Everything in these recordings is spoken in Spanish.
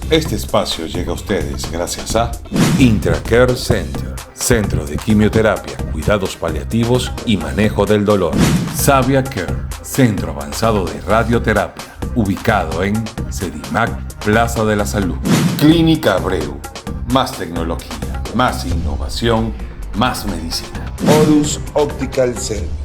Este espacio llega a ustedes gracias a Intracare Center, Centro de Quimioterapia, Cuidados Paliativos y Manejo del Dolor. Savia Care, Centro Avanzado de Radioterapia, ubicado en Sedimac, Plaza de la Salud. Clínica Abreu, más tecnología, más innovación, más medicina. Horus Optical Service.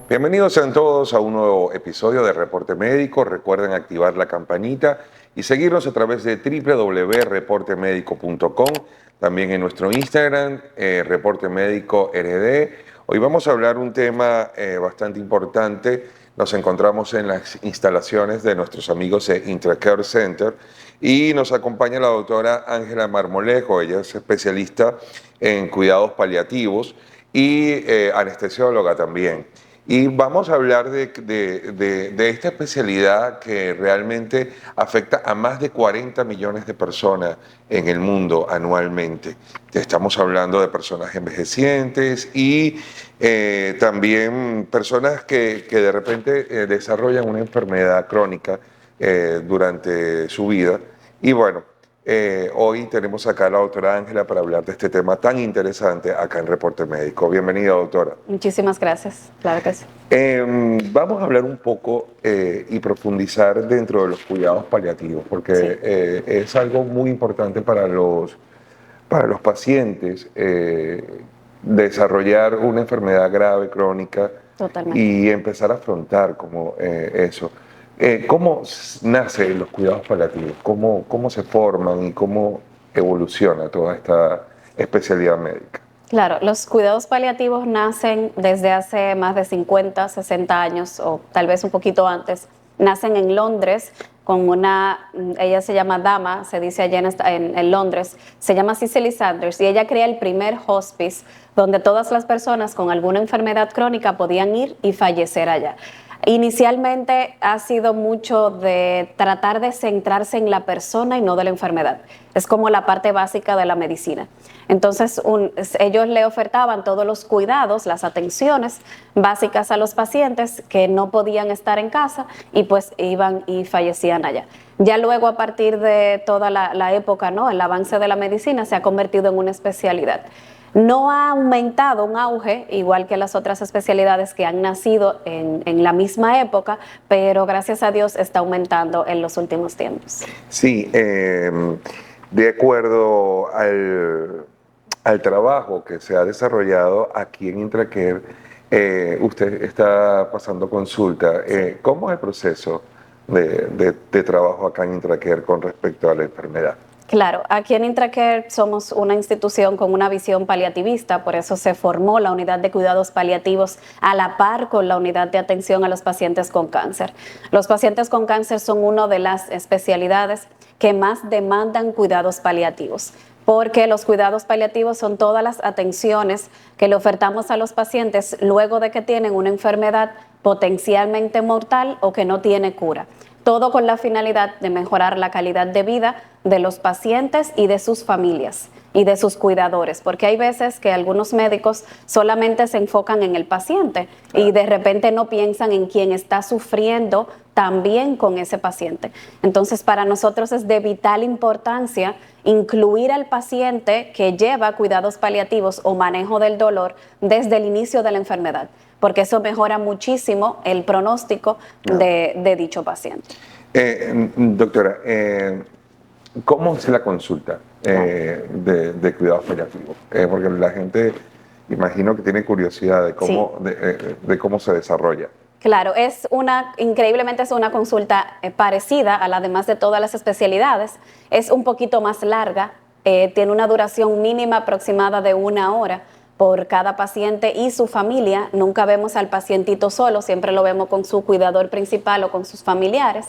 Bienvenidos sean todos a un nuevo episodio de Reporte Médico. Recuerden activar la campanita y seguirnos a través de www.reportemedico.com, también en nuestro Instagram, Reporte Médico RD. Hoy vamos a hablar un tema bastante importante. Nos encontramos en las instalaciones de nuestros amigos de Intracare Center y nos acompaña la doctora Ángela Marmolejo. Ella es especialista en cuidados paliativos y anestesióloga también. Y vamos a hablar de esta especialidad que realmente afecta a más de 40 millones de personas en el mundo anualmente. Estamos hablando de personas envejecientes y también personas que de repente desarrollan una enfermedad crónica durante su vida. Y bueno, hoy tenemos acá a la doctora Ángela para hablar de este tema tan interesante acá en Reporte Médico. Bienvenida, doctora. Muchísimas gracias, claro que sí. Vamos a hablar un poco y profundizar dentro de los cuidados paliativos, porque es algo muy importante para los pacientes desarrollar una enfermedad grave, crónica. Totalmente. Y empezar a afrontar como eso. ¿Cómo nacen los cuidados paliativos? ¿Cómo se forman y cómo evoluciona toda esta especialidad médica? Claro, los cuidados paliativos nacen desde hace más de 50, 60 años o tal vez un poquito antes. Nacen en Londres con ella se llama Dama, se dice allá en Londres, se llama Cicely Sanders y ella crea el primer hospice donde todas las personas con alguna enfermedad crónica podían ir y fallecer allá. Inicialmente ha sido mucho de tratar de centrarse en la persona y no de la enfermedad. Es como la parte básica de la medicina. Entonces, ellos le ofertaban todos los cuidados, las atenciones básicas a los pacientes que no podían estar en casa y pues iban y fallecían allá. Ya luego, a partir de toda la época, ¿no? El avance de la medicina se ha convertido en una especialidad. No ha aumentado un auge, igual que las otras especialidades que han nacido en la misma época, pero gracias a Dios está aumentando en los últimos tiempos. Sí, de acuerdo al trabajo que se ha desarrollado aquí en Intracare, usted está pasando consulta. ¿Cómo es el proceso de trabajo acá en Intracare con respecto a la enfermedad? Claro, aquí en Intracare somos una institución con una visión paliativista, por eso se formó la unidad de cuidados paliativos a la par con la unidad de atención a los pacientes con cáncer. Los pacientes con cáncer son una de las especialidades que más demandan cuidados paliativos, porque los cuidados paliativos son todas las atenciones que le ofertamos a los pacientes luego de que tienen una enfermedad potencialmente mortal o que no tiene cura. Todo con la finalidad de mejorar la calidad de vida de los pacientes y de sus familias y de sus cuidadores, porque hay veces que algunos médicos solamente se enfocan en el paciente y de repente no piensan en quien está sufriendo también con ese paciente. Entonces, para nosotros es de vital importancia incluir al paciente que lleva cuidados paliativos o manejo del dolor desde el inicio de la enfermedad, porque eso mejora muchísimo el pronóstico de dicho paciente. Doctora, ¿cómo es la consulta de cuidados paliativos? Porque la gente, imagino que tiene curiosidad de cómo, sí, de cómo se desarrolla. Claro, increíblemente es una consulta parecida a la demás de todas las especialidades. Es un poquito más larga, tiene una duración mínima aproximada de 1 hora por cada paciente y su familia. Nunca vemos al pacientito solo, siempre lo vemos con su cuidador principal o con sus familiares.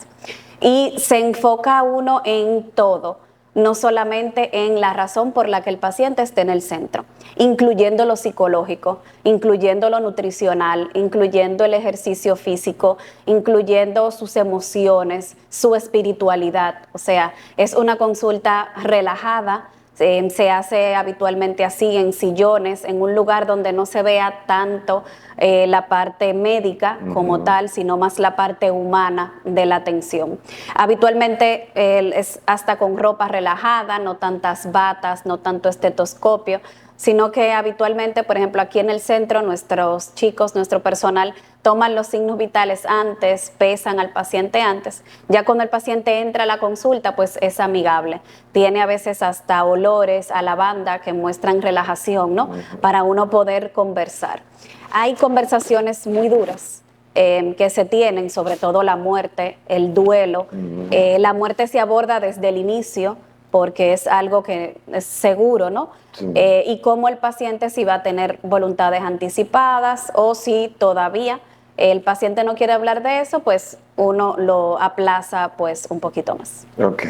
Y se enfoca uno en todo, no solamente en la razón por la que el paciente esté en el centro, incluyendo lo psicológico, incluyendo lo nutricional, incluyendo el ejercicio físico, incluyendo sus emociones, su espiritualidad. O sea, es una consulta relajada. Se hace habitualmente así, en sillones, en un lugar donde no se vea tanto la parte médica como tal, sino más la parte humana de la atención. Habitualmente es hasta con ropa relajada, no tantas batas, no tanto estetoscopio, sino que habitualmente, por ejemplo, aquí en el centro, nuestros chicos, nuestro personal, toman los signos vitales antes, pesan al paciente antes. Ya cuando el paciente entra a la consulta, pues es amigable. Tiene a veces hasta olores a lavanda que muestran relajación, ¿no? Para uno poder conversar. Hay conversaciones muy duras que se tienen, sobre todo la muerte, el duelo. La muerte se aborda desde el inicio, porque es algo que es seguro, ¿no? Sí. Y cómo el paciente si va a tener voluntades anticipadas o si todavía el paciente no quiere hablar de eso, pues uno lo aplaza pues un poquito más. Ok.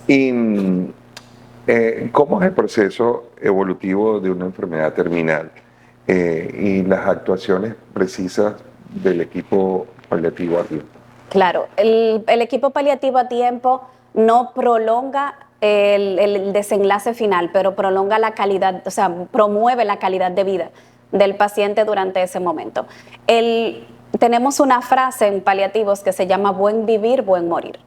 ¿Y cómo es el proceso evolutivo de una enfermedad terminal y las actuaciones precisas del equipo paliativo a tiempo? Claro, el equipo paliativo a tiempo no prolonga el desenlace final, pero prolonga la calidad, o sea, promueve la calidad de vida del paciente durante ese momento. Tenemos una frase en paliativos que se llama buen vivir, buen morir.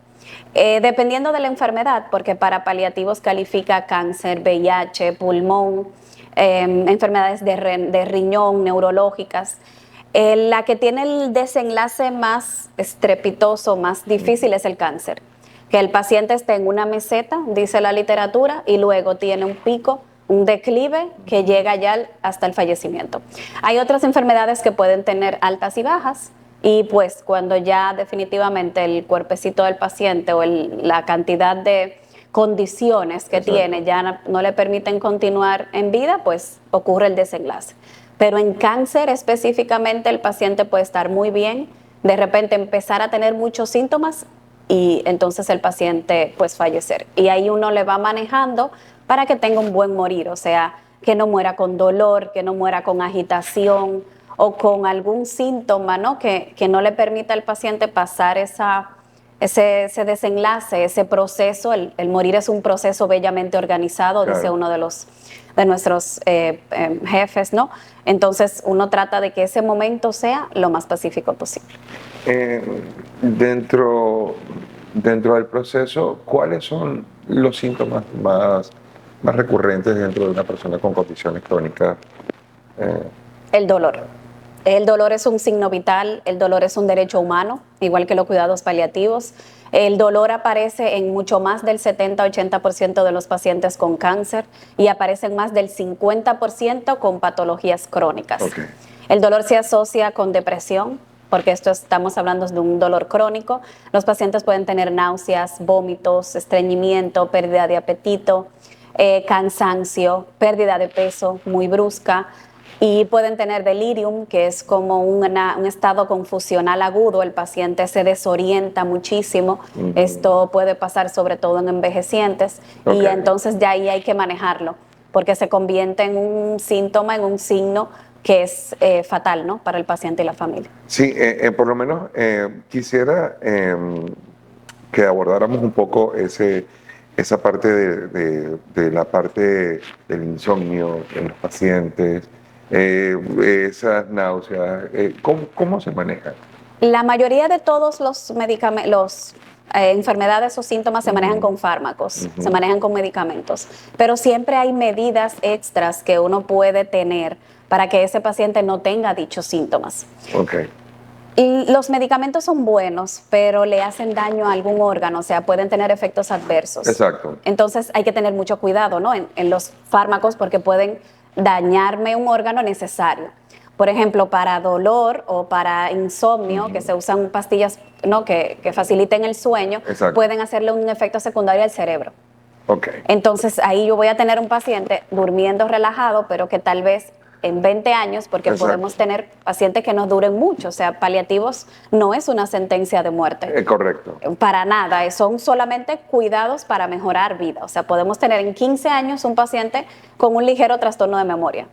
Dependiendo de la enfermedad, porque para paliativos califica cáncer, VIH, pulmón, enfermedades de riñón, neurológicas. La que tiene el desenlace más estrepitoso, más difícil es el cáncer. Que el paciente esté en una meseta, dice la literatura, y luego tiene un pico, un declive que llega ya hasta el fallecimiento. Hay otras enfermedades que pueden tener altas y bajas, y pues cuando ya definitivamente el cuerpecito del paciente o la cantidad de condiciones que tiene ya no le permiten continuar en vida, pues ocurre el desenlace. Pero en cáncer específicamente el paciente puede estar muy bien, de repente empezar a tener muchos síntomas y entonces el paciente pues fallecer. Y ahí uno le va manejando para que tenga un buen morir, o sea, que no muera con dolor, que no muera con agitación o con algún síntoma, ¿no? Que no le permita al paciente pasar ese desenlace, ese proceso. El morir es un proceso bellamente organizado, claro, dice uno de nuestros jefes, ¿no? Entonces uno trata de que ese momento sea lo más pacífico posible. Dentro del proceso, ¿cuáles son los síntomas más recurrentes dentro de una persona con condiciones crónicas? El dolor. El dolor es un signo vital, el dolor es un derecho humano, igual que los cuidados paliativos. El dolor aparece en mucho más del 70-80% de los pacientes con cáncer y aparece en más del 50% con patologías crónicas. Okay. El dolor se asocia con depresión, porque estamos hablando de un dolor crónico. Los pacientes pueden tener náuseas, vómitos, estreñimiento, pérdida de apetito, cansancio, pérdida de peso muy brusca. Y pueden tener delirium, que es como un estado confusional agudo. El paciente se desorienta muchísimo. Esto puede pasar sobre todo en envejecientes. Okay. Y entonces ya ahí hay que manejarlo, porque se convierte en un síntoma, en un signo que es fatal, ¿no? Para el paciente y la familia. Sí, por lo menos quisiera que abordáramos un poco esa parte de la parte del insomnio en los pacientes. Esas náuseas, ¿cómo se manejan? La mayoría de todos los medicamentos, enfermedades o síntomas se manejan con fármacos, se manejan con medicamentos, pero siempre hay medidas extras que uno puede tener para que ese paciente no tenga dichos síntomas. Okay. Y los medicamentos son buenos, pero le hacen daño a algún órgano, o sea, pueden tener efectos adversos. Exacto. Entonces hay que tener mucho cuidado, ¿no? En los fármacos, porque pueden dañarme un órgano necesario. Por ejemplo, para dolor o para insomnio, que se usan pastillas, ¿no? que faciliten el sueño, exacto, pueden hacerle un efecto secundario al cerebro. Okay. Entonces ahí yo voy a tener un paciente durmiendo relajado, pero que tal vez en 20 años, porque Exacto. podemos tener pacientes que nos duren mucho. O sea, paliativos no es una sentencia de muerte. Correcto. Para nada, son solamente cuidados para mejorar vida. O sea, podemos tener en 15 años un paciente con un ligero trastorno de memoria.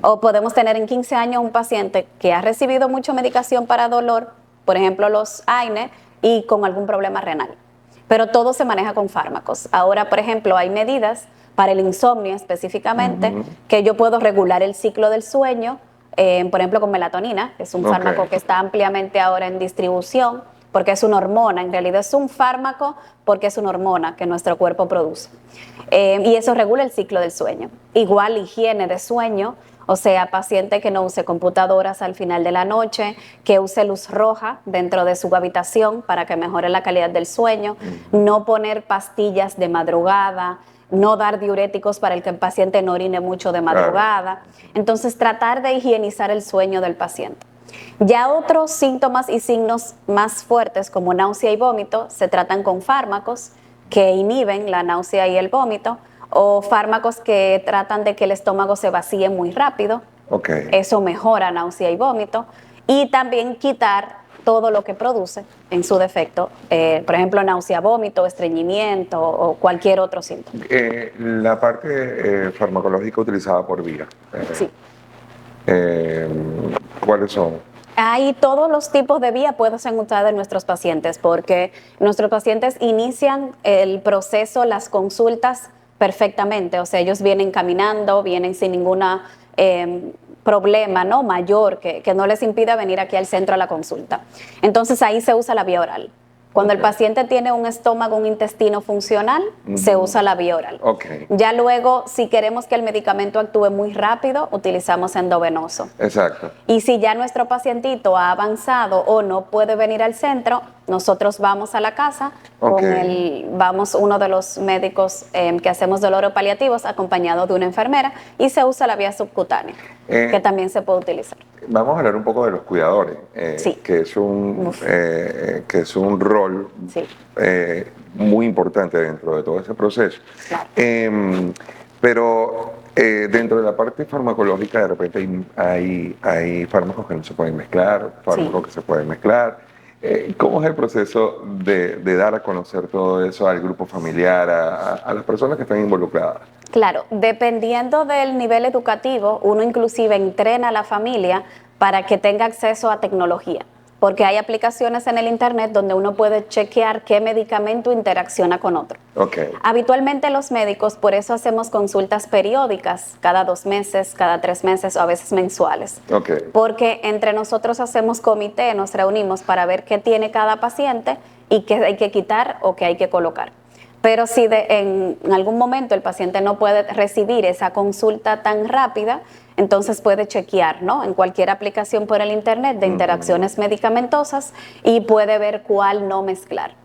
O podemos tener en 15 años un paciente que ha recibido mucha medicación para dolor, por ejemplo los AINE, y con algún problema renal. Pero todo se maneja con fármacos. Ahora, por ejemplo, hay medidas para el insomnio específicamente, que yo puedo regular el ciclo del sueño, por ejemplo con melatonina, que es un fármaco que está ampliamente ahora en distribución, porque es una hormona, en realidad es un fármaco porque es una hormona que nuestro cuerpo produce. Y eso regula el ciclo del sueño. Igual higiene de sueño, o sea, paciente que no use computadoras al final de la noche, que use luz roja dentro de su habitación para que mejore la calidad del sueño, no poner pastillas de madrugada, no dar diuréticos para el que el paciente no orine mucho de madrugada. Entonces, tratar de higienizar el sueño del paciente. Ya otros síntomas y signos más fuertes como náusea y vómito se tratan con fármacos que inhiben la náusea y el vómito, o fármacos que tratan de que el estómago se vacíe muy rápido. Eso mejora náusea y vómito. Y también quitar todo lo que produce en su defecto, por ejemplo, náusea, vómito, estreñimiento o cualquier otro síntoma. La parte farmacológica utilizada por vía. Sí. ¿Cuáles son? Hay todos los tipos de vía pueden ser usadas en nuestros pacientes, porque nuestros pacientes inician el proceso, las consultas perfectamente. O sea, ellos vienen caminando, vienen sin ninguna problema, ¿no?, mayor que no les impida venir aquí al centro a la consulta. Entonces ahí se usa la vía oral. Cuando el paciente tiene un estómago, un intestino funcional, se usa la vía oral. Ya luego, si queremos que el medicamento actúe muy rápido, utilizamos endovenoso. Exacto. Y si ya nuestro pacientito ha avanzado o no puede venir al centro, nosotros vamos a la casa vamos uno de los médicos que hacemos dolores paliativos acompañado de una enfermera, y se usa la vía subcutánea, que también se puede utilizar. Vamos a hablar un poco de los cuidadores, Sí. que es un rol muy importante dentro de todo ese proceso. Claro. Pero dentro de la parte farmacológica, de repente hay fármacos que no se pueden mezclar, fármacos que se pueden mezclar. ¿Cómo es el proceso de dar a conocer todo eso al grupo familiar, a las personas que están involucradas? Claro, dependiendo del nivel educativo, uno inclusive entrena a la familia para que tenga acceso a tecnología, porque hay aplicaciones en el internet donde uno puede chequear qué medicamento interacciona con otro. Habitualmente los médicos, por eso hacemos consultas periódicas, cada 2 meses, cada 3 meses o a veces mensuales. Porque entre nosotros hacemos comité, nos reunimos para ver qué tiene cada paciente y qué hay que quitar o qué hay que colocar. Pero si en algún momento el paciente no puede recibir esa consulta tan rápida, entonces puede chequear, ¿no?, en cualquier aplicación por el internet de interacciones medicamentosas, y puede ver cuál no mezclar.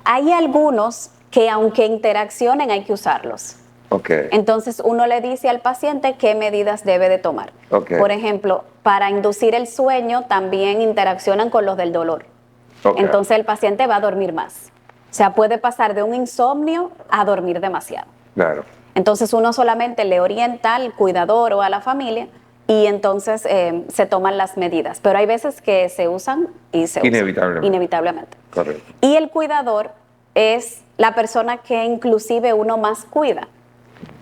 Hay algunos que aunque interaccionen hay que usarlos. Entonces uno le dice al paciente qué medidas debe de tomar. Por ejemplo, para inducir el sueño también interaccionan con los del dolor. Entonces el paciente va a dormir más. O sea, puede pasar de un insomnio a dormir demasiado. Entonces uno solamente le orienta al cuidador o a la familia, y entonces se toman las medidas. Pero hay veces que se usan y se usan inevitablemente. Y el cuidador es la persona que inclusive uno más cuida,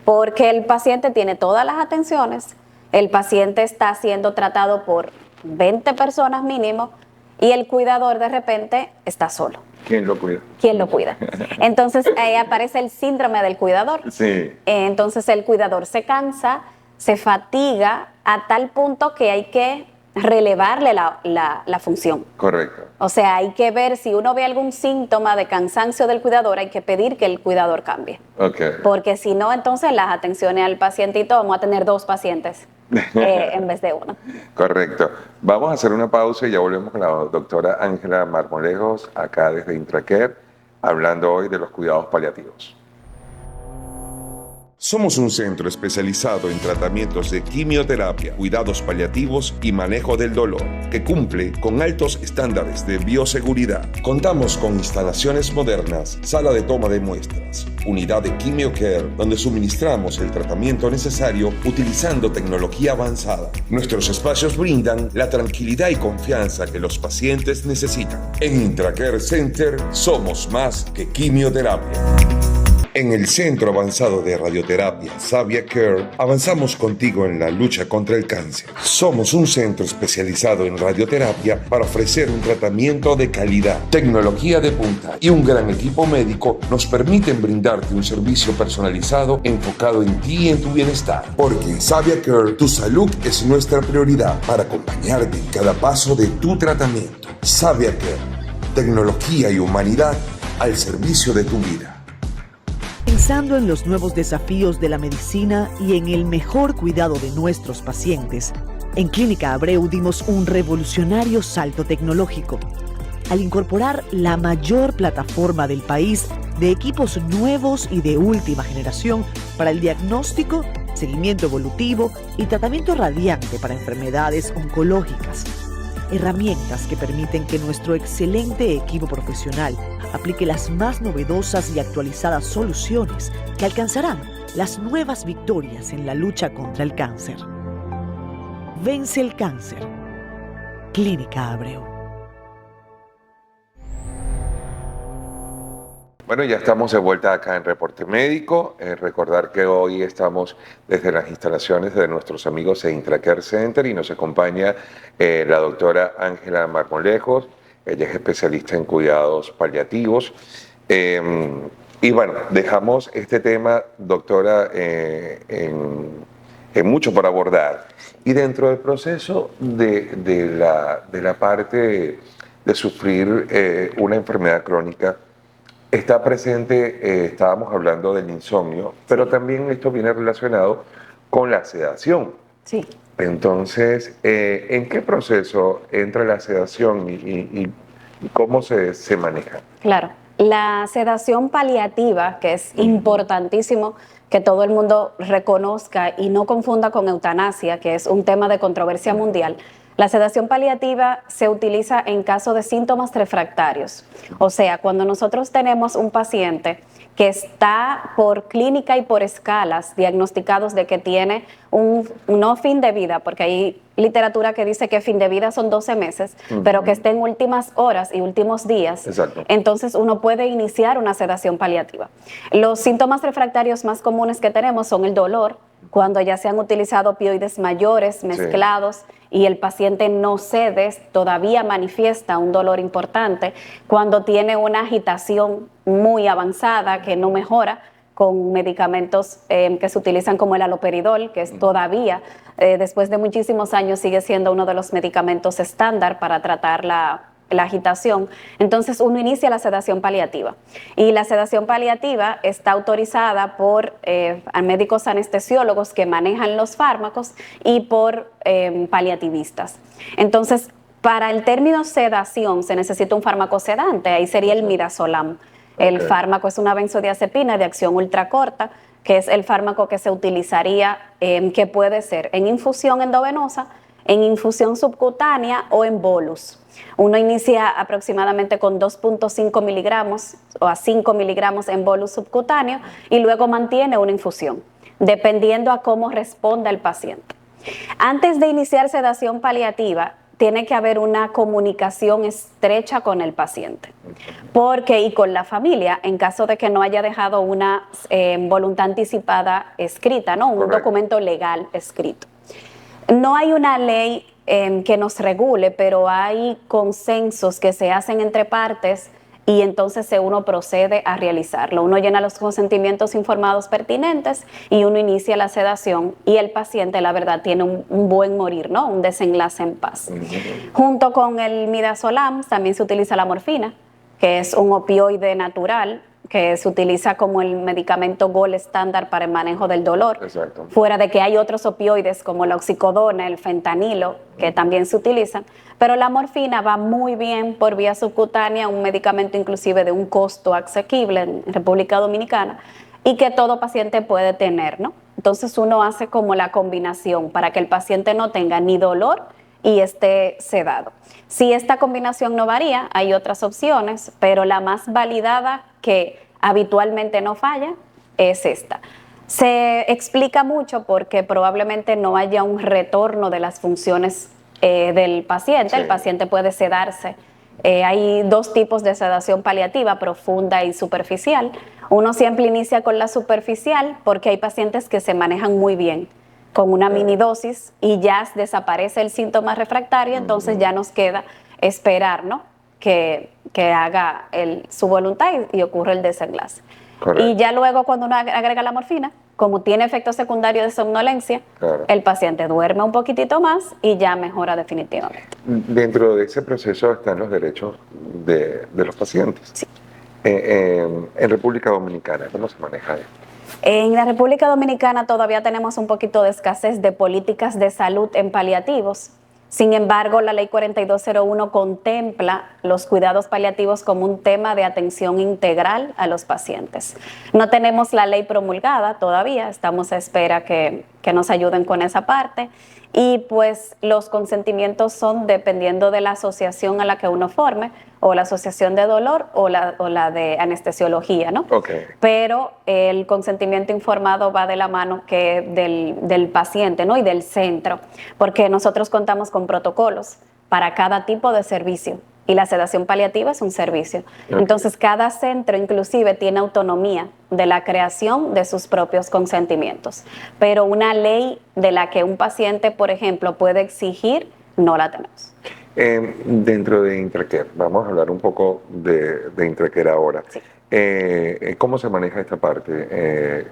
porque el paciente tiene todas las atenciones, el paciente está siendo tratado por 20 personas mínimo, y el cuidador de repente está solo. ¿Quién lo cuida? ¿Quién lo cuida? Entonces ahí aparece el síndrome del cuidador. Entonces el cuidador se cansa, se fatiga a tal punto que hay que relevarle la función. O sea, hay que ver si uno ve algún síntoma de cansancio del cuidador, hay que pedir que el cuidador cambie. Porque si no, entonces las atenciones al pacientito, vamos a tener 2 pacientes en vez de 1. Vamos a hacer una pausa y ya volvemos con la doctora Ángela Marmolejos, acá desde Intracare, hablando hoy de los cuidados paliativos. Somos un centro especializado en tratamientos de quimioterapia, cuidados paliativos y manejo del dolor, que cumple con altos estándares de bioseguridad. Contamos con instalaciones modernas, sala de toma de muestras, unidad de QuimioCare, donde suministramos el tratamiento necesario utilizando tecnología avanzada. Nuestros espacios brindan la tranquilidad y confianza que los pacientes necesitan. En IntraCare Center somos más que quimioterapia. En el Centro Avanzado de Radioterapia Savia Care, avanzamos contigo en la lucha contra el cáncer. Somos un centro especializado en radioterapia para ofrecer un tratamiento de calidad. Tecnología de punta y un gran equipo médico nos permiten brindarte un servicio personalizado enfocado en ti y en tu bienestar. Porque en Savia Care, tu salud es nuestra prioridad para acompañarte en cada paso de tu tratamiento. Savia Care, tecnología y humanidad al servicio de tu vida. Pensando en los nuevos desafíos de la medicina y en el mejor cuidado de nuestros pacientes, en Clínica Abreu dimos un revolucionario salto tecnológico al incorporar la mayor plataforma del país de equipos nuevos y de última generación para el diagnóstico, seguimiento evolutivo y tratamiento radiante para enfermedades oncológicas. Herramientas que permiten que nuestro excelente equipo profesional aplique las más novedosas y actualizadas soluciones que alcanzarán las nuevas victorias en la lucha contra el cáncer. Vence el cáncer. Clínica Abreu. Bueno, ya estamos de vuelta acá en Reporte Médico. Recordar que hoy estamos desde las instalaciones de nuestros amigos de IntraCare Center y nos acompaña la doctora Ángela Marmolejos. Ella es especialista en cuidados paliativos. Y bueno, dejamos este tema, doctora, en mucho por abordar. Y dentro del proceso de la parte de sufrir una enfermedad crónica, está presente, estábamos hablando del insomnio, pero también esto viene relacionado con la sedación. Sí. Entonces, ¿en qué proceso entra la sedación y cómo se maneja? Claro. La sedación paliativa, que es importantísimo que todo el mundo reconozca y no confunda con eutanasia, que es un tema de controversia mundial. La sedación paliativa se utiliza en caso de síntomas refractarios. O sea, cuando nosotros tenemos un paciente que está por clínica y por escalas diagnosticados de que tiene un no fin de vida, porque hay literatura que dice que fin de vida son 12 meses, pero que esté en últimas horas y últimos días. Exacto. Entonces uno puede iniciar una sedación paliativa. Los síntomas refractarios más comunes que tenemos son el dolor, cuando ya se han utilizado opioides mayores mezclados y el paciente no cede, todavía manifiesta un dolor importante, cuando tiene una agitación muy avanzada que no mejora con medicamentos que se utilizan como el haloperidol, que es todavía, después de muchísimos años, sigue siendo uno de los medicamentos estándar para tratar la agitación. Entonces uno inicia la sedación paliativa y la sedación paliativa está autorizada por médicos anestesiólogos que manejan los fármacos y por paliativistas. Entonces, para el término sedación se necesita un fármaco sedante, ahí sería el midazolam. El fármaco es una benzodiazepina de acción ultracorta, que es el fármaco que se utilizaría, que puede ser en infusión endovenosa, en infusión subcutánea o en bolus. Uno inicia aproximadamente con 2.5 miligramos o a 5 miligramos en bolus subcutáneo y luego mantiene una infusión, dependiendo a cómo responda el paciente. Antes de iniciar sedación paliativa, tiene que haber una comunicación estrecha con el paciente, y con la familia, en caso de que no haya dejado una voluntad anticipada escrita, ¿no? Un documento legal escrito. No hay una ley que nos regule, pero hay consensos que se hacen entre partes y entonces uno procede a realizarlo. Uno llena los consentimientos informados pertinentes y uno inicia la sedación y el paciente, la verdad, tiene un buen morir, ¿no? Un desenlace en paz. Junto con el midazolam también se utiliza la morfina, que es un opioide natural que se utiliza como el medicamento gold estándar para el manejo del dolor. Exacto. Fuera de que hay otros opioides como la oxicodona, el fentanilo, que también se utilizan, pero la morfina va muy bien por vía subcutánea, un medicamento inclusive de un costo asequible en República Dominicana, y que todo paciente puede tener, ¿no? Entonces uno hace como la combinación para que el paciente no tenga ni dolor y esté sedado. Si esta combinación no varía, hay otras opciones, pero la más validada que habitualmente no falla es esta. Se explica mucho porque probablemente no haya un retorno de las funciones del paciente. Sí. El paciente puede sedarse. Hay dos tipos de sedación paliativa, profunda y superficial. Uno siempre inicia con la superficial porque hay pacientes que se manejan muy bien con una mini dosis y ya desaparece el síntoma refractario, entonces ya nos queda esperar, ¿no? que haga su voluntad y ocurre el desenlace. Correcto. Y ya luego cuando uno agrega la morfina, como tiene efecto secundario de somnolencia, Claro. el paciente duerme un poquitito más y ya mejora definitivamente. Dentro de ese proceso están los derechos de los pacientes. Sí. En República Dominicana, ¿cómo se maneja esto? En la República Dominicana todavía tenemos un poquito de escasez de políticas de salud en paliativos. Sin embargo, la Ley 4201 contempla los cuidados paliativos como un tema de atención integral a los pacientes. No tenemos la ley promulgada todavía, estamos a espera que nos ayuden con esa parte. Y pues los consentimientos son dependiendo de la asociación a la que uno forme, o la asociación de dolor o la de anestesiología, ¿no? Okay. Pero el consentimiento informado va de la mano que del paciente, ¿no? Y del centro, porque nosotros contamos con protocolos para cada tipo de servicio y la sedación paliativa es un servicio. Okay. Entonces cada centro inclusive tiene autonomía de la creación de sus propios consentimientos, pero una ley de la que un paciente, por ejemplo, puede exigir, no la tenemos. Dentro de Intracare, vamos a hablar un poco de Intracare ahora. Sí. ¿Cómo se maneja esta parte?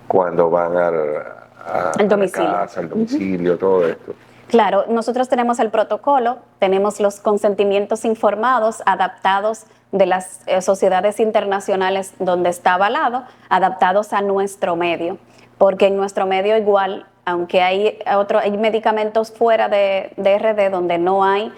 Cuando van Al domicilio. A la casa, al domicilio, todo esto. Claro, nosotros tenemos el protocolo, tenemos los consentimientos informados, adaptados de las sociedades internacionales donde está avalado, adaptados a nuestro medio, porque en nuestro medio igual, aunque hay medicamentos fuera de RD donde no hay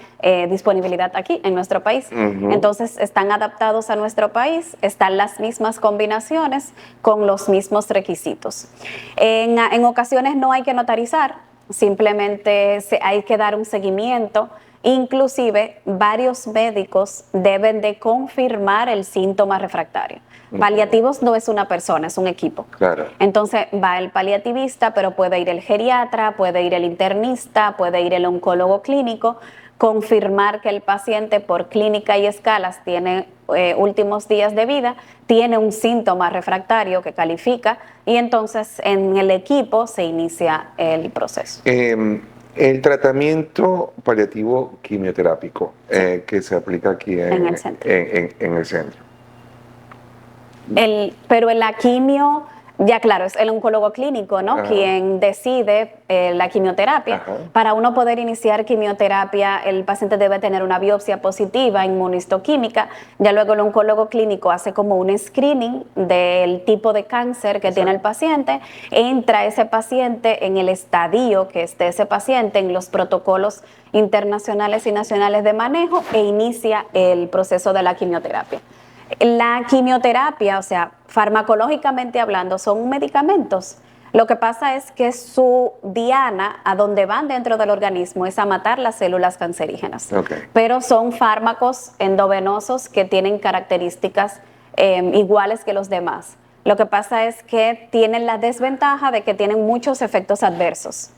disponibilidad aquí en nuestro país. Uh-huh. Entonces están adaptados a nuestro país, están las mismas combinaciones con los mismos requisitos. En ocasiones no hay que notarizar, simplemente hay que dar un seguimiento. Inclusive varios médicos deben de confirmar el síntoma refractario. Paliativos no es una persona, es un equipo. Claro. Entonces va el paliativista, pero puede ir el geriatra, puede ir el internista, puede ir el oncólogo clínico, confirmar que el paciente por clínica y escalas tiene últimos días de vida, tiene un síntoma refractario que califica y entonces en el equipo se inicia el proceso. El tratamiento paliativo quimioterápico que se aplica aquí en el centro. Pero en la quimio, ya claro, es el oncólogo clínico, ¿no? Ajá. Quien decide la quimioterapia. Ajá. Para uno poder iniciar quimioterapia, el paciente debe tener una biopsia positiva, inmunistoquímica. Ya luego el oncólogo clínico hace como un screening del tipo de cáncer que tiene el paciente. Entra ese paciente en el estadio que esté ese paciente, en los protocolos internacionales y nacionales de manejo e inicia el proceso de la quimioterapia. La quimioterapia, o sea, farmacológicamente hablando, son medicamentos. Lo que pasa es que su diana, a donde van dentro del organismo, es a matar las células cancerígenas. Okay. Pero son fármacos endovenosos que tienen características iguales que los demás. Lo que pasa es que tienen la desventaja de que tienen muchos efectos adversos.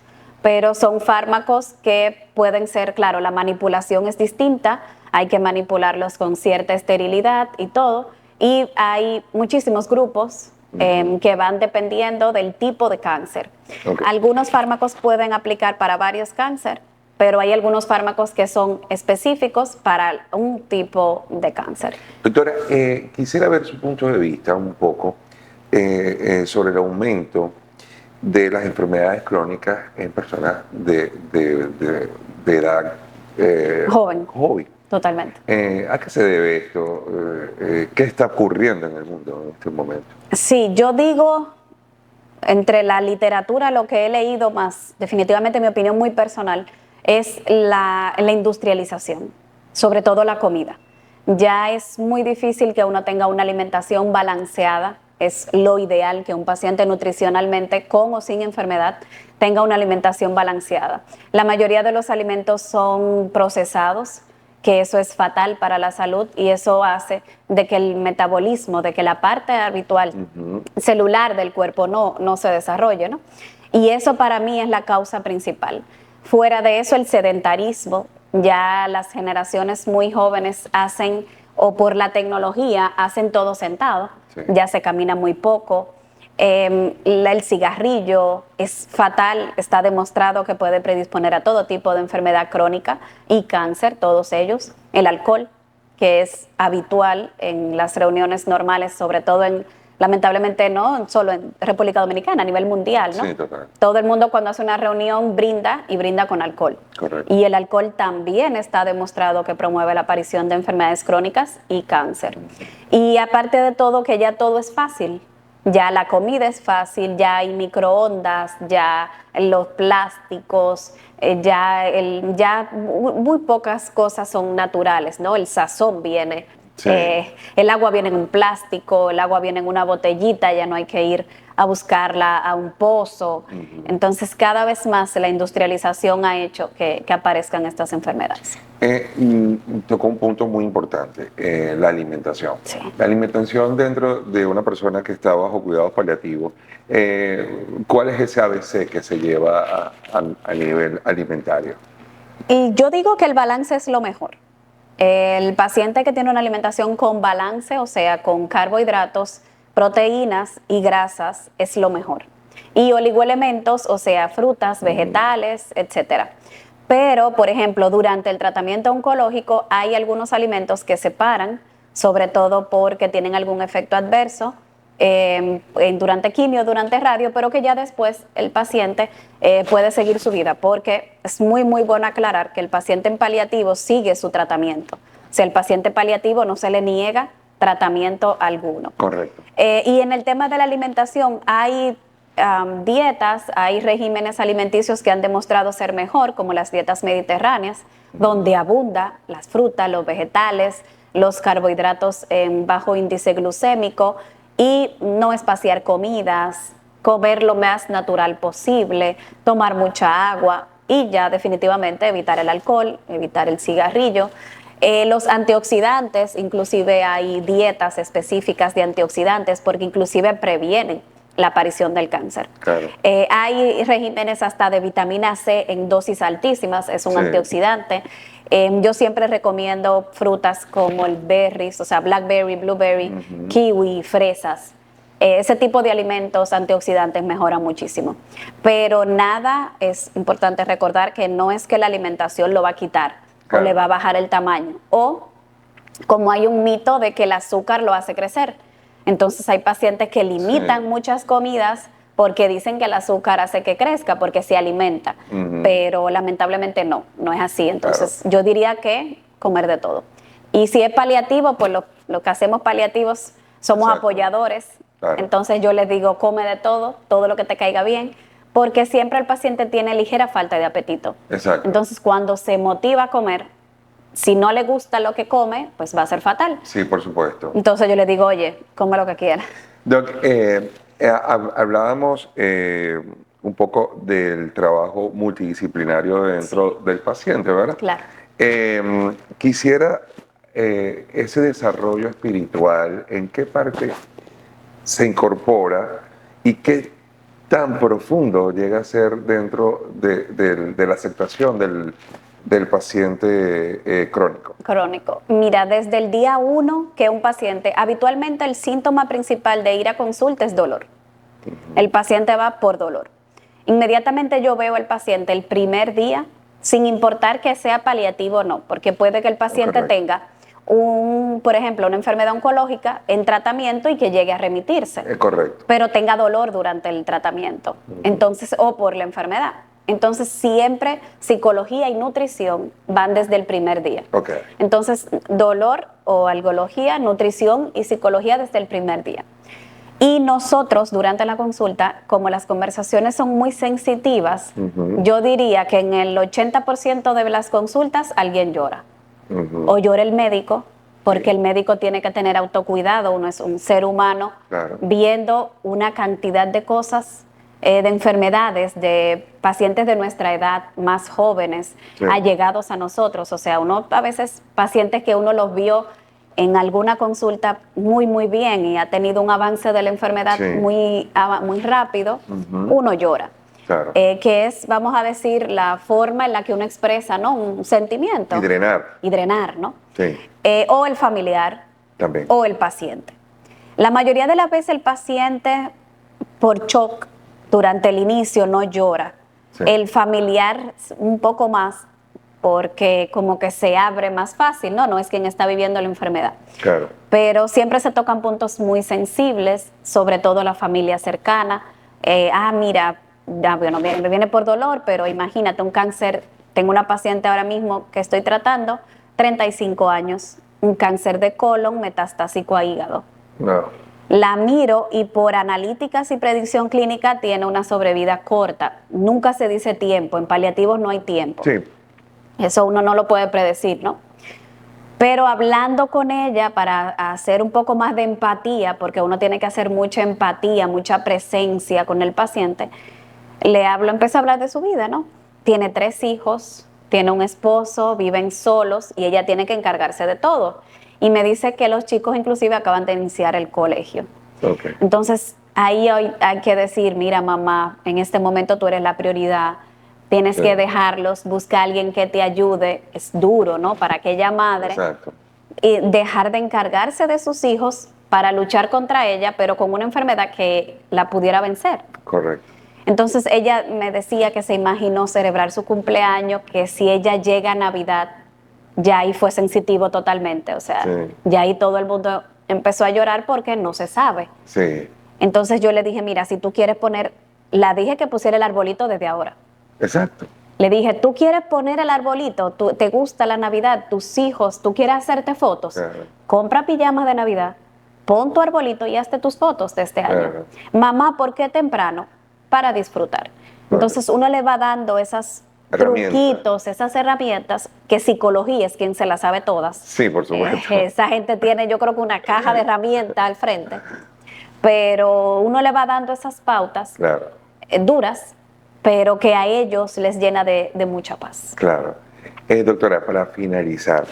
Pero son fármacos que pueden ser, claro, la manipulación es distinta, hay que manipularlos con cierta esterilidad y todo, y hay muchísimos grupos que van dependiendo del tipo de cáncer. Okay. Algunos fármacos pueden aplicar para varios cánceres, pero hay algunos fármacos que son específicos para un tipo de cáncer. Doctora, quisiera ver su punto de vista un poco sobre el aumento de las enfermedades crónicas en personas de edad Joven. Totalmente. ¿A qué se debe esto? ¿Qué está ocurriendo en el mundo en este momento? Sí, yo digo, entre la literatura, lo que he leído más, definitivamente mi opinión muy personal, es la industrialización, sobre todo la comida. ya es muy difícil que uno tenga una alimentación balanceada. Es lo ideal que un paciente nutricionalmente, con o sin enfermedad, tenga una alimentación balanceada. La mayoría de los alimentos son procesados, que eso es fatal para la salud y eso hace de que el metabolismo, de que la parte habitual celular del cuerpo no se desarrolle, ¿no? Y eso para mí es la causa principal. Fuera de eso, el sedentarismo, ya las generaciones muy jóvenes hacen, o por la tecnología, hacen todo sentado, ya se camina muy poco. El cigarrillo es fatal, está demostrado que puede predisponer a todo tipo de enfermedad crónica y cáncer, todos ellos. El alcohol, que es habitual en las reuniones normales, sobre todo lamentablemente no solo en República Dominicana, a nivel mundial, ¿no? Sí, total. Todo el mundo cuando hace una reunión brinda y brinda con alcohol. Correcto. Y el alcohol también está demostrado que promueve la aparición de enfermedades crónicas y cáncer. Y aparte de todo, que ya todo es fácil. Ya la comida es fácil, ya hay microondas, ya los plásticos, ya muy pocas cosas son naturales, ¿no? El sazón viene, el agua viene en un plástico, el agua viene en una botellita, ya no hay que ir a buscarla a un pozo. Entonces, cada vez más la industrialización ha hecho que aparezcan estas enfermedades. Tocó un punto muy importante, la alimentación. Sí. La alimentación dentro de una persona que está bajo cuidados paliativos, ¿cuál es ese ABC que se lleva a nivel alimentario? Y yo digo que el balance es lo mejor. El paciente que tiene una alimentación con balance, o sea, con carbohidratos, proteínas y grasas, es lo mejor. Y oligoelementos, o sea, frutas, vegetales, etcétera. Pero, por ejemplo, durante el tratamiento oncológico hay algunos alimentos que se paran, sobre todo porque tienen algún efecto adverso durante quimio, durante radio, pero que ya después el paciente puede seguir su vida, porque es muy bueno aclarar que el paciente en paliativo sigue su tratamiento. O sea, el paciente paliativo no se le niega tratamiento alguno. Correcto. Y en el tema de la alimentación hay dietas, hay regímenes alimenticios que han demostrado ser mejor, como las dietas mediterráneas, donde abunda las frutas, los vegetales, los carbohidratos en bajo índice glucémico y no espaciar comidas, comer lo más natural posible, tomar mucha agua y ya definitivamente evitar el alcohol, evitar el cigarrillo. Los antioxidantes, inclusive hay dietas específicas de antioxidantes porque inclusive previenen la aparición del cáncer. Claro. Hay regímenes hasta de vitamina C en dosis altísimas, es un antioxidante. Yo siempre recomiendo frutas como el berries, o sea, blackberry, blueberry, kiwi, fresas. Ese tipo de alimentos antioxidantes mejoran muchísimo. Pero nada, es importante recordar que no es que la alimentación lo va a quitar o le va a bajar el tamaño. O como hay un mito de que el azúcar lo hace crecer. Entonces hay pacientes que limitan muchas comidas porque dicen que el azúcar hace que crezca, porque se alimenta, pero lamentablemente no es así. Entonces yo diría que comer de todo. Y si es paliativo, pues lo que hacemos paliativos somos apoyadores. Claro. Entonces yo les digo, come de todo lo que te caiga bien, porque siempre el paciente tiene ligera falta de apetito. Exacto. Entonces cuando se motiva a comer, si no le gusta lo que come, pues va a ser fatal. Sí, por supuesto. Entonces yo le digo, oye, come lo que quieras. Doc, hablábamos un poco del trabajo multidisciplinario dentro del paciente, ¿verdad? Claro. Quisiera ese desarrollo espiritual, ¿en qué parte se incorpora y qué tan profundo llega a ser dentro de la aceptación del paciente crónico? Crónico. Mira, desde el día 1 que un paciente, habitualmente el síntoma principal de ir a consulta es dolor. El paciente va por dolor. Inmediatamente yo veo al paciente el primer día, sin importar que sea paliativo o no, porque puede que el paciente tenga por ejemplo, una enfermedad oncológica en tratamiento y que llegue a remitirse. Correcto. Pero tenga dolor durante el tratamiento. Entonces, o por la enfermedad. Entonces, siempre psicología y nutrición van desde el primer día. Okay. Entonces, dolor o algología, nutrición y psicología desde el primer día. Y nosotros, durante la consulta, como las conversaciones son muy sensitivas, yo diría que en el 80% de las consultas alguien llora. O llora el médico, porque el médico tiene que tener autocuidado, uno es un ser humano, Claro. viendo una cantidad de cosas, de enfermedades, de pacientes de nuestra edad, más jóvenes, Sí. allegados a nosotros. O sea, uno a veces pacientes que uno los vio en alguna consulta muy bien y ha tenido un avance de la enfermedad Sí. muy rápido, Ujú. uno llora. Claro. Que es, vamos a decir, la forma en la que uno expresa, ¿no?, un sentimiento. Y drenar. Y drenar, ¿no? Sí, O el familiar también. o el paciente. La mayoría de las veces el paciente, por shock, durante el inicio no llora. Sí. El familiar un poco más, porque como que se abre más fácil, ¿no? No es quien está viviendo la enfermedad. Claro. Pero siempre se tocan puntos muy sensibles, sobre todo la familia cercana. Mira, bueno, me viene por dolor, pero imagínate un cáncer. Tengo una paciente ahora mismo que estoy tratando, 35 años, un cáncer de colon metastásico a hígado. No. La miro y por analíticas y predicción clínica tiene una sobrevida corta. Nunca se dice tiempo, en paliativos no hay tiempo. Sí, Eso uno no lo puede predecir, ¿no? Pero hablando con ella para hacer un poco más de empatía, porque uno tiene que hacer mucha empatía, mucha presencia con el paciente, empecé a hablar de su vida, ¿no? Tiene 3 hijos, tiene un esposo, viven solos y ella tiene que encargarse de todo. Y me dice que los chicos inclusive acaban de iniciar el colegio. ok. Entonces ahí hay que decir, mira mamá, en este momento tú eres la prioridad, tienes Sí. que dejarlos, busca a alguien que te ayude. Es duro, ¿no?, para aquella madre. Exacto. Y dejar de encargarse de sus hijos para luchar contra ella, pero con una enfermedad que la pudiera vencer. Correcto. Entonces ella me decía que se imaginó celebrar su cumpleaños, que si ella llega a Navidad, ya ahí fue sensitivo totalmente. O sea, Sí. ya ahí todo el mundo empezó a llorar porque no se sabe. Sí, Entonces yo le dije, mira, si tú quieres la dije que pusiera el arbolito desde ahora. exacto. Le dije, tú quieres poner el arbolito, te gusta la Navidad, tus hijos, tú quieres hacerte fotos, Claro. compra pijamas de Navidad, pon tu arbolito y hazte tus fotos de este año. Claro. Mamá, ¿por qué temprano? Para disfrutar. Entonces uno le va dando esos Herramientas. truquitos, esas herramientas, que psicología es quien se las sabe todas. Sí, por supuesto. Esa gente tiene, yo creo que una caja de herramientas al frente, pero uno le va dando esas pautas Claro, duras, pero que a ellos les llena de mucha paz. claro. Doctora, para finalizar,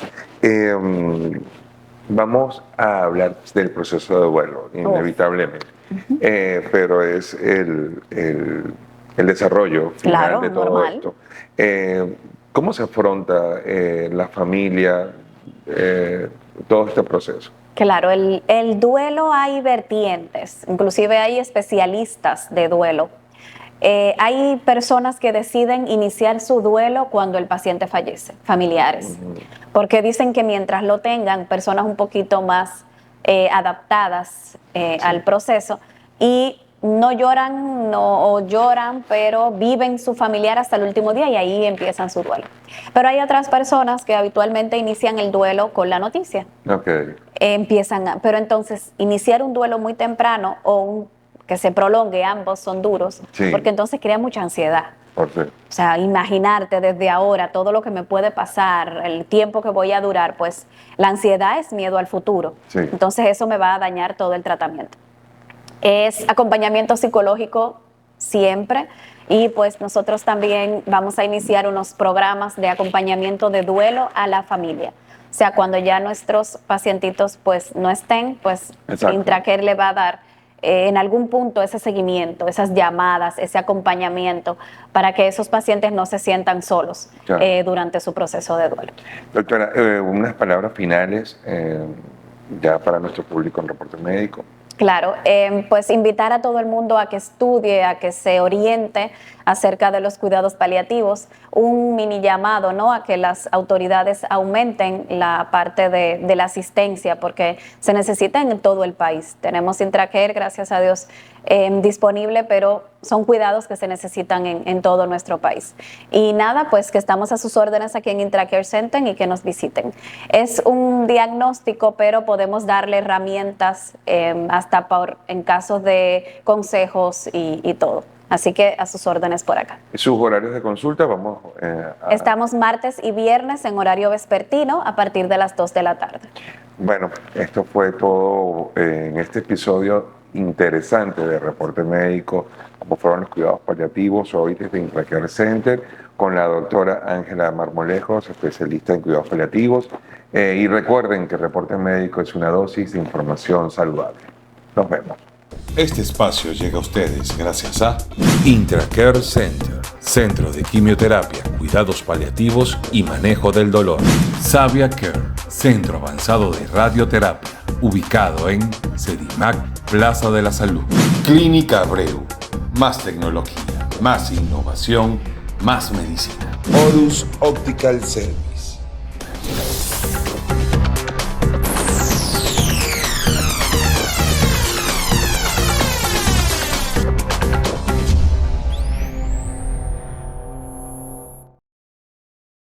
vamos a hablar del proceso de duelo, inevitablemente. Pero es el desarrollo final Claro, de todo normal. esto. ¿Cómo se afronta la familia todo este proceso? Claro, el duelo hay vertientes, inclusive hay especialistas de duelo. Hay personas que deciden iniciar su duelo cuando el paciente fallece, familiares, porque dicen que mientras lo tengan, personas un poquito más adaptadas al proceso y no lloran o lloran, pero viven su familiar hasta el último día y ahí empiezan su duelo. Pero hay otras personas que habitualmente inician el duelo con la noticia. Ok, Pero entonces iniciar un duelo muy temprano o que se prolongue, ambos son duros, Sí. porque entonces crea mucha ansiedad. por fin. O sea, imaginarte desde ahora todo lo que me puede pasar, el tiempo que voy a durar, pues la ansiedad es miedo al futuro. Sí. Entonces eso me va a dañar todo el tratamiento. Es acompañamiento psicológico siempre y pues nosotros también vamos a iniciar unos programas de acompañamiento de duelo a la familia. O sea, cuando ya nuestros pacientitos pues no estén, pues Exacto. Intracare le va a dar en algún punto ese seguimiento, esas llamadas, ese acompañamiento para que esos pacientes no se sientan solos Claro. durante su proceso de duelo. Doctora, unas palabras finales ya para nuestro público en Reporte Médico. Claro, pues invitar a todo el mundo a que estudie, a que se oriente acerca de los cuidados paliativos, un mini llamado, ¿no?, a que las autoridades aumenten la parte de la asistencia porque se necesita en todo el país. Tenemos Intracare, gracias a Dios, disponible, pero son cuidados que se necesitan en todo nuestro país. Y nada, pues que estamos a sus órdenes aquí en Intracare Center y que nos visiten. Es un diagnóstico, pero podemos darle herramientas hasta en casos de consejos y todo. Así que a sus órdenes por acá. Sus horarios de consulta, vamos Estamos martes y viernes en horario vespertino a partir de las 2 de la tarde. Bueno, esto fue todo en este episodio interesante de Reporte Médico, como fueron los cuidados paliativos, hoy desde IntraCare Center, con la doctora Ángela Marmolejos, especialista en cuidados paliativos. Y recuerden que Reporte Médico es una dosis de información saludable. Nos vemos. Este espacio llega a ustedes gracias a IntraCare Center, Centro de Quimioterapia, Cuidados Paliativos y Manejo del Dolor. Savia Care, Centro Avanzado de Radioterapia, ubicado en Sedimac, Plaza de la Salud. Clínica Abreu, más tecnología, más innovación, más medicina. Horus Optical Center.